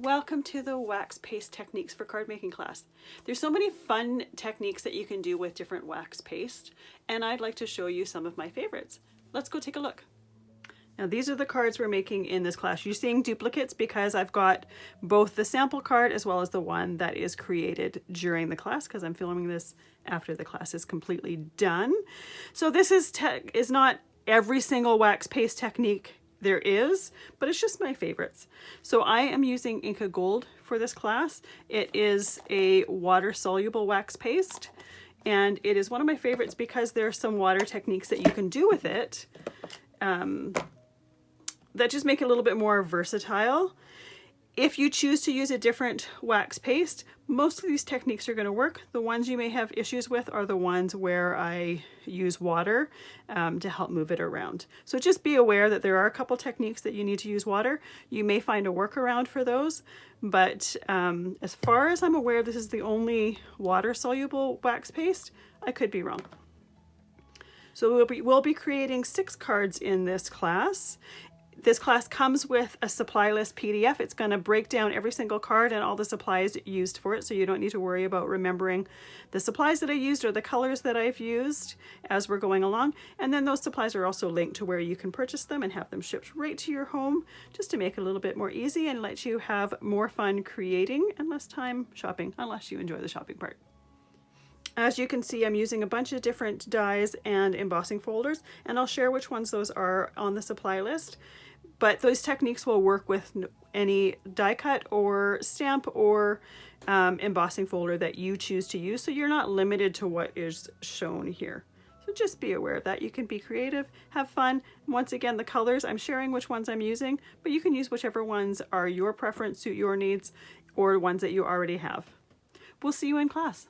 Welcome to the wax paste techniques for card making class. There's so many fun techniques that you can do with different wax paste, and I'd like to show you some of my favorites. Let's go take a look. Now these are the cards we're making in this class. You're seeing duplicates because I've got both the sample card as well as the one that is created during the class, because I'm filming this after the class is completely done. So this is not every single wax paste technique there is, but it's just my favorites. So I am using Inca Gold for this class. It is a water-soluble wax paste, and it is one of my favorites because there are some water techniques that you can do with it that just make it a little bit more versatile. If you choose to use a different wax paste, most of these techniques are going to work. The ones you may have issues with are the ones where I use water to help move it around. So just be aware that there are a couple techniques that you need to use water. You may find a workaround for those, but as far as I'm aware, this is the only water-soluble wax paste. I could be wrong. So we'll be creating 6 cards in this class. This class comes with a supply list PDF. It's going to break down every single card and all the supplies used for it, so you don't need to worry about remembering the supplies that I used or the colors that I've used as we're going along. And then those supplies are also linked to where you can purchase them and have them shipped right to your home, just to make it a little bit more easy and let you have more fun creating and less time shopping, unless you enjoy the shopping part. As you can see, I'm using a bunch of different dies and embossing folders, and I'll share which ones those are on the supply list. But those techniques will work with any die cut or stamp or embossing folder that you choose to use, so you're not limited to what is shown here. So just be aware of that. You can be creative, have fun. Once again, the colors, I'm sharing which ones I'm using, but you can use whichever ones are your preference, suit your needs, or ones that you already have. We'll see you in class.